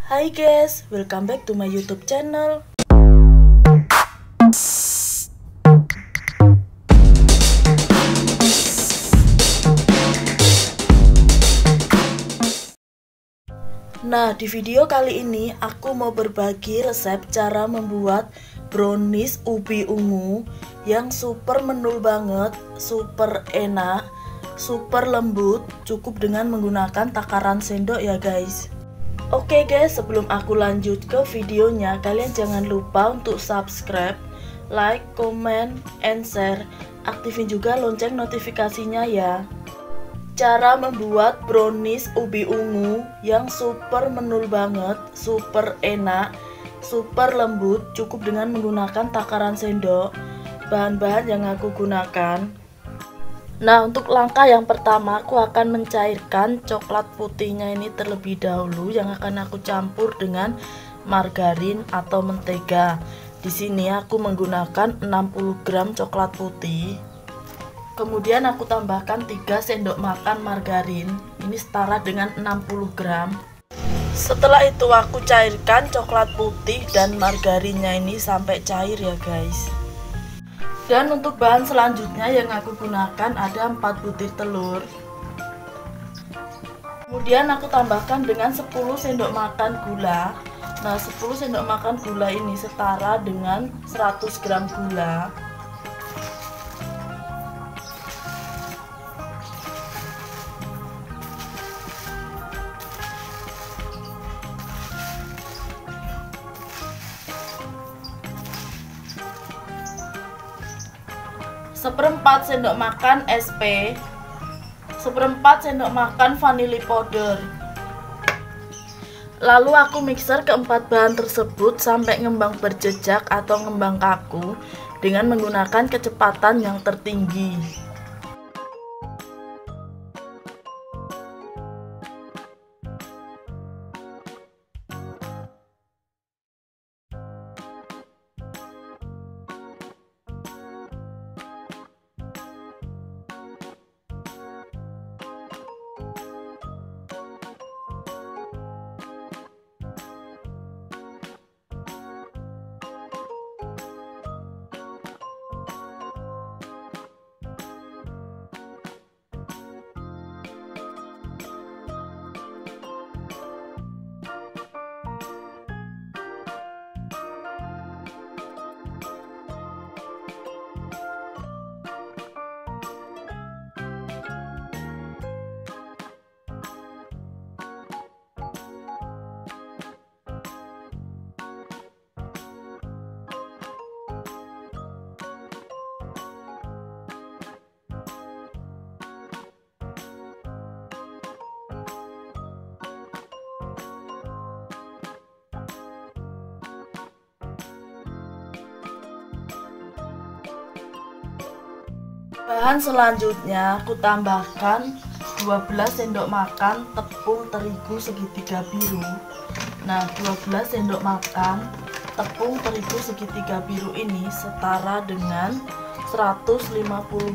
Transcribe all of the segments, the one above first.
Hai guys, welcome back to my YouTube channel. Nah, di video kali ini aku mau berbagi resep cara membuat brownies ubi ungu yang super menul banget, super enak, super lembut, cukup dengan menggunakan takaran sendok ya guys. Oke guys, sebelum aku lanjut ke videonya, kalian jangan lupa untuk subscribe, like, comment, and share. Aktifin juga lonceng notifikasinya ya. Cara membuat brownies ubi ungu yang super menul banget, super enak, super lembut, cukup dengan menggunakan takaran sendok. Bahan-bahan yang aku gunakan. Nah, untuk langkah yang pertama aku akan mencairkan coklat putihnya ini terlebih dahulu, yang akan aku campur dengan margarin atau mentega. Di sini aku menggunakan 60 gram coklat putih. Kemudian aku tambahkan 3 sendok makan margarin. Ini setara dengan 60 gram. Setelah itu aku cairkan coklat putih dan margarinnya ini sampai cair ya guys. Dan untuk bahan selanjutnya yang aku gunakan ada 4 butir telur. Kemudian aku tambahkan dengan 10 sendok makan gula. Nah, 10 sendok makan gula ini setara dengan 100 gram gula. Seperempat sendok makan SP, seperempat sendok makan vanili powder. Lalu aku mixer keempat bahan tersebut sampai ngembang berjejak atau ngembang kaku dengan menggunakan kecepatan yang tertinggi. Bahan selanjutnya aku tambahkan 12 sendok makan tepung terigu segitiga biru. Nah, 12 sendok makan tepung terigu segitiga biru ini setara dengan 150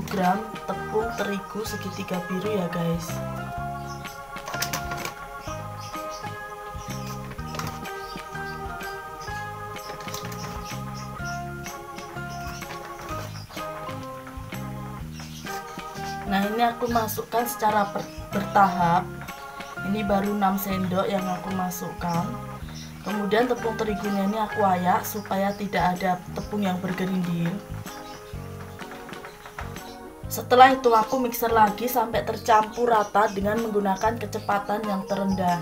gram tepung terigu segitiga biru ya guys. Nah, ini aku masukkan secara bertahap. Ini baru 6 sendok yang aku masukkan. Kemudian tepung terigunya ini aku ayak supaya tidak ada tepung yang bergerindil. Setelah itu aku mixer lagi sampai tercampur rata dengan menggunakan kecepatan yang terendah.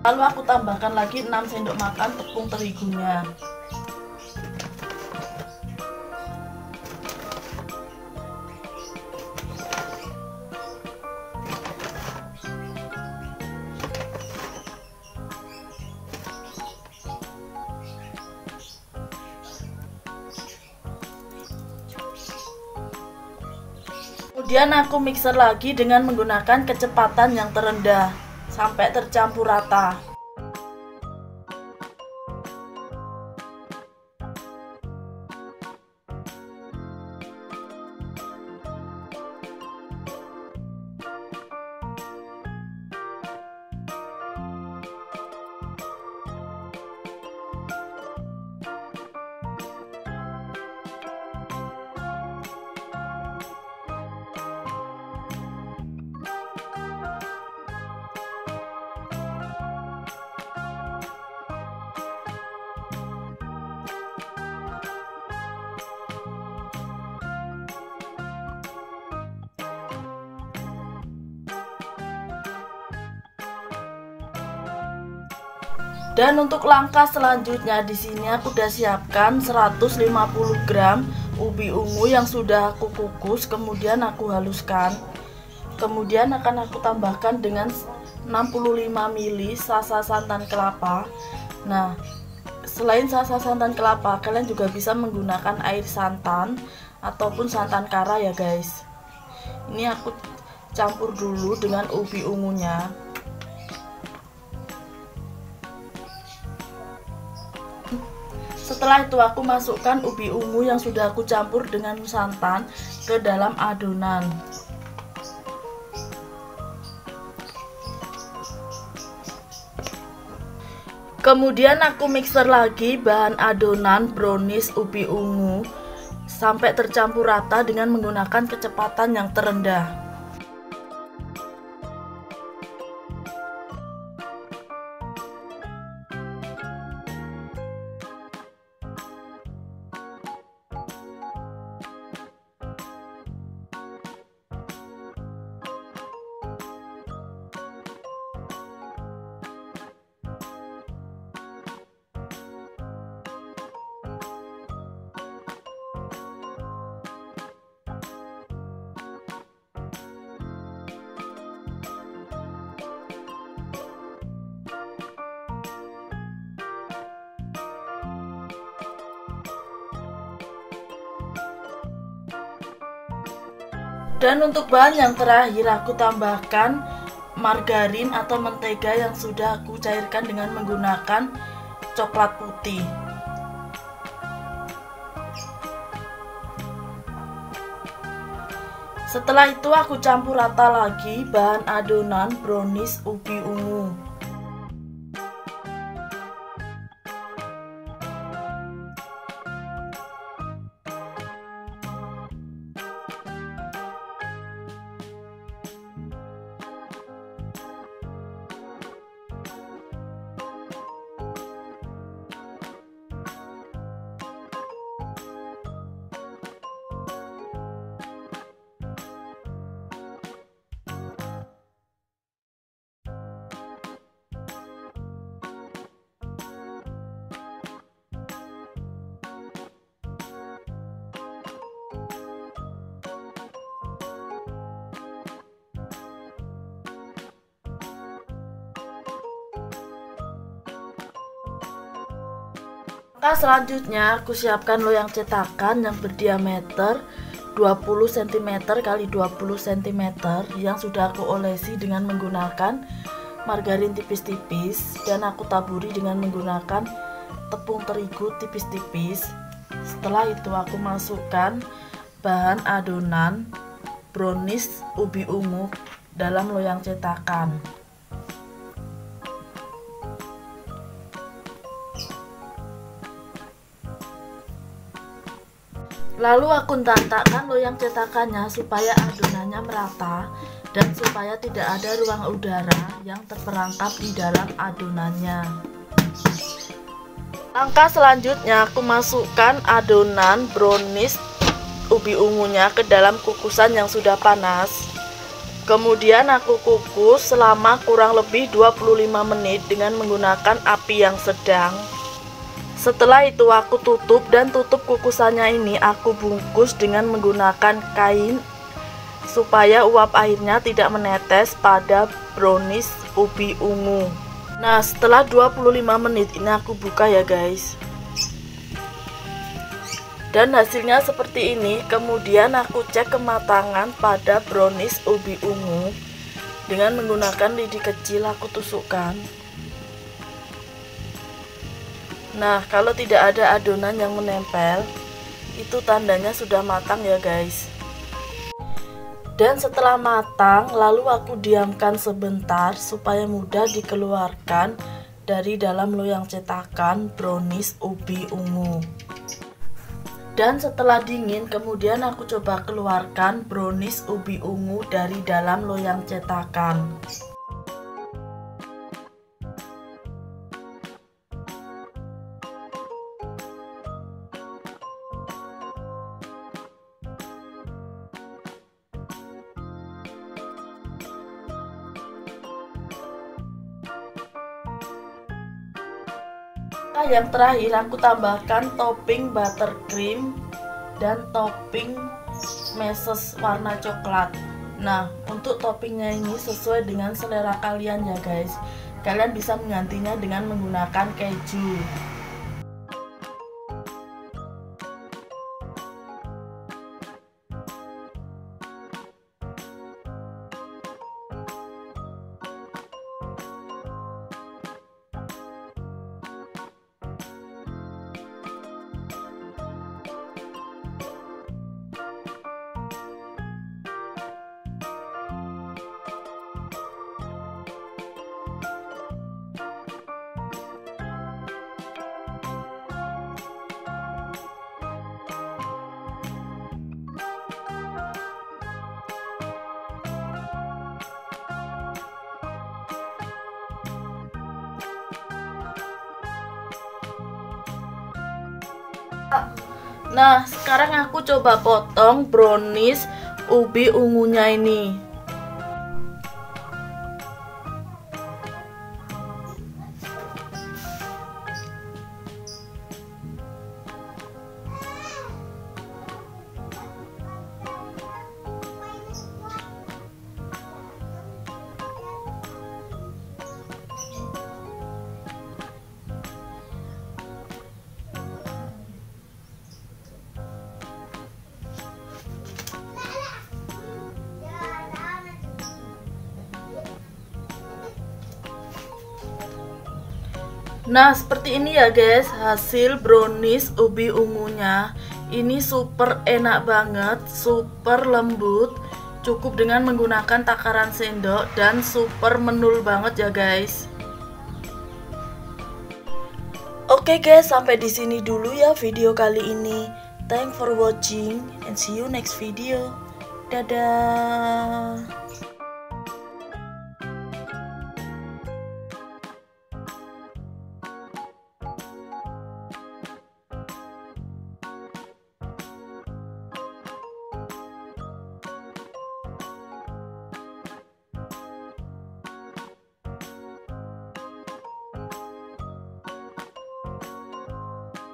Lalu aku tambahkan lagi 6 sendok makan tepung terigunya. Kemudian aku mixer lagi dengan menggunakan kecepatan yang terendah sampai tercampur rata. Dan untuk langkah selanjutnya di sini aku udah siapkan 150 gram ubi ungu yang sudah aku kukus, kemudian aku haluskan. Kemudian akan aku tambahkan dengan 65 ml sasa santan kelapa. Nah, selain sasa santan kelapa, kalian juga bisa menggunakan air santan ataupun santan kara ya guys. Ini aku campur dulu dengan ubi ungunya. Setelah itu aku masukkan ubi ungu yang sudah aku campur dengan santan ke dalam adonan. Kemudian aku mixer lagi bahan adonan brownies ubi ungu sampai tercampur rata dengan menggunakan kecepatan yang terendah. Dan untuk bahan yang terakhir aku tambahkan margarin atau mentega yang sudah aku cairkan dengan menggunakan coklat putih. Setelah itu aku campur rata lagi bahan adonan brownies ubi ungu. Langkah selanjutnya aku siapkan loyang cetakan yang berdiameter 20 cm x 20 cm yang sudah aku olesi dengan menggunakan margarin tipis-tipis dan aku taburi dengan menggunakan tepung terigu tipis-tipis. Setelah itu aku masukkan bahan adonan brownies ubi ungu dalam loyang cetakan. Lalu aku tatakkan loyang cetakannya supaya adonannya merata dan supaya tidak ada ruang udara yang terperangkap di dalam adonannya. Langkah selanjutnya aku masukkan adonan brownies ubi ungunya ke dalam kukusan yang sudah panas. Kemudian aku kukus selama kurang lebih 25 menit dengan menggunakan api yang sedang. Setelah itu aku tutup dan tutup kukusannya ini aku bungkus dengan menggunakan kain supaya uap airnya tidak menetes pada brownies ubi ungu. Nah, setelah 25 menit ini aku buka ya guys. Dan hasilnya seperti ini. Kemudian aku cek kematangan pada brownies ubi ungu dengan menggunakan lidi kecil, aku tusukkan. Nah, kalau tidak ada adonan yang menempel, itu tandanya sudah matang ya guys. Dan setelah matang, lalu aku diamkan sebentar supaya mudah dikeluarkan dari dalam loyang cetakan brownies ubi ungu. Dan setelah dingin, kemudian aku coba keluarkan brownies ubi ungu dari dalam loyang cetakan. Yang terakhir aku tambahkan topping buttercream dan topping meses warna coklat. Nah, untuk toppingnya ini sesuai dengan selera kalian ya guys. Kalian bisa menggantinya dengan menggunakan keju. Nah, sekarang aku coba potong brownies ubi ungunya ini. Nah, seperti ini ya guys hasil brownies ubi ungunya. Ini super enak banget, super lembut, cukup dengan menggunakan takaran sendok dan super menul banget ya guys. Oke guys, sampai di sini dulu ya video kali ini. Thanks for watching and see you next video. Dadah.